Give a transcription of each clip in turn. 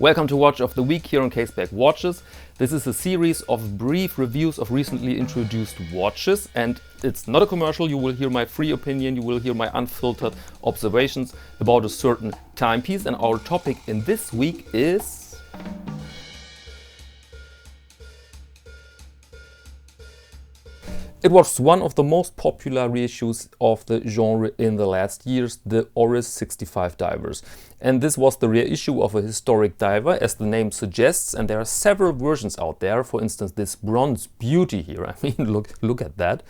Welcome to Watch of the Week here on Caseback Watches. This is a series of brief reviews of recently introduced watches, and it's not a commercial. You will hear my free opinion, you will hear my unfiltered observations about a certain timepiece, and our topic in this week is... It was one of the most popular reissues of the genre in the last years, the Oris 65 divers. And this was the reissue of a historic diver, as the name suggests, and there are several versions out there. For instance, this bronze beauty here, I mean, look at that.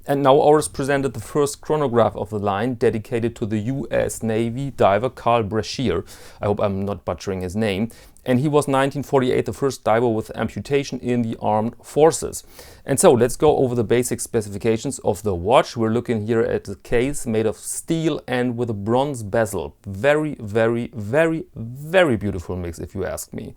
And now Oris presented the first chronograph of the line, dedicated to the US Navy diver Carl Brashear. I hope I'm not butchering his name. And he was 1948 the first diver with amputation in the armed forces. And so let's go over the basic specifications of the watch. We're looking here at the case made of steel and with a bronze bezel. Very, very, very, very beautiful mix, if you ask me.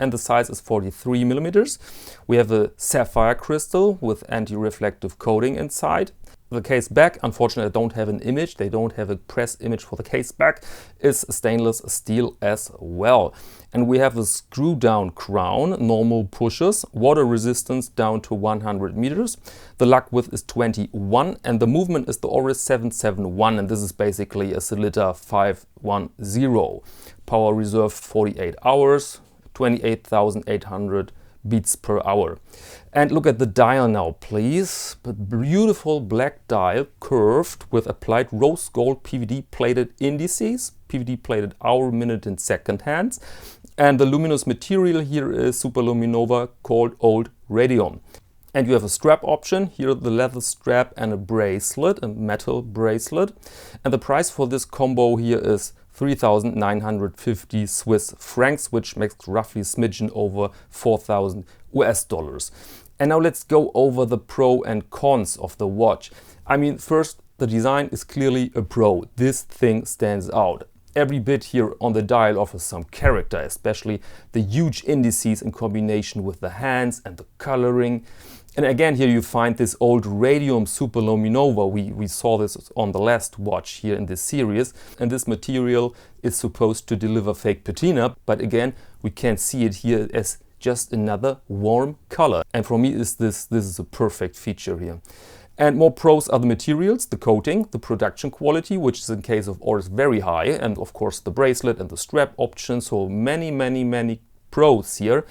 And the size is 43 millimeters. We have a sapphire crystal with anti-reflective coating inside. The case back, unfortunately I don't have an image, they don't have a press image for the case back, is stainless steel as well. And we have a screw down crown, normal pushers, water resistance down to 100 meters. The lug width is 21 and the movement is the Oris 771, and this is basically a Celita 510. Power reserve 48 hours, 28,800 beats per hour. And look at the dial now, please. A beautiful black dial, curved with applied rose gold PVD plated indices, PVD plated hour, minute and second hands. And the luminous material here is superluminova called old radium. And you have a strap option, here the leather strap and a bracelet, a metal bracelet. And the price for this combo here is 3,950 Swiss francs, which makes roughly smidgen over 4,000 US dollars. And now let's go over the pro and cons of the watch. I mean, first, the design is clearly a pro. This thing stands out. Every bit here on the dial offers some character, especially the huge indices in combination with the hands and the coloring. And again, here you find this old radium superluminova. We saw this on the last watch here in this series. And this material is supposed to deliver fake patina. But again, we can see it here as just another warm color. And for me, this is a perfect feature here. And more pros are the materials, the coating, the production quality, which is in case of Oris very high. And of course, the bracelet and the strap option. So many pros here.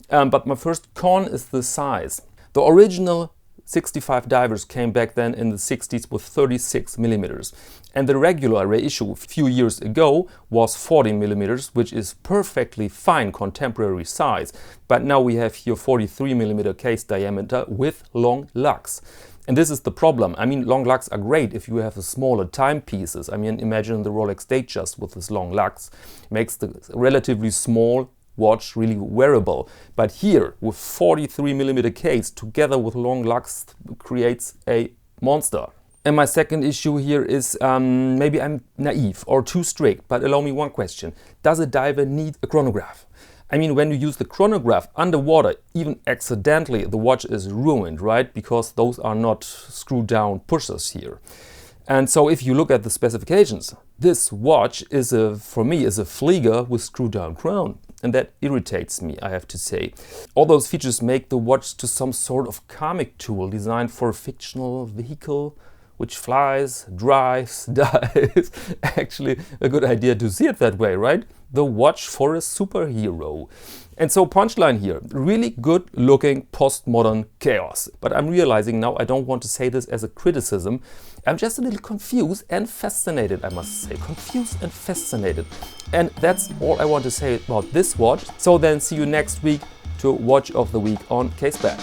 But my first con is the size. The original 65 divers came back then in the 60s with 36 millimeters. And the regular reissue a few years ago was 40 millimeters, which is perfectly fine contemporary size. But now we have here 43 millimeter case diameter with long lugs. And this is the problem. I mean, long lugs are great if you have a smaller timepieces. I mean, imagine the Rolex Datejust with this long lugs. Makes the relatively small watch really wearable. But here, with 43 millimeter case together with long lugs, creates a monster. And my second issue here is, maybe I'm naive or too strict, but allow me one question. Does a diver need a chronograph? I mean, when you use the chronograph underwater, even accidentally, the watch is ruined, right? Because those are not screw down pushers here. And so if you look at the specifications, this watch is for me, is a Flieger with screw down crown. And that irritates me, I have to say. All those features make the watch to some sort of comic tool designed for a fictional vehicle which flies, drives, dies. Actually, a good idea to see it that way, right? The watch for a superhero. And so punchline here, really good looking postmodern chaos. But I'm realizing now I don't want to say this as a criticism. I'm just a little confused and fascinated, I must say. Confused and fascinated. And that's all I want to say about this watch. So then see you next week to Watch of the Week on Caseback.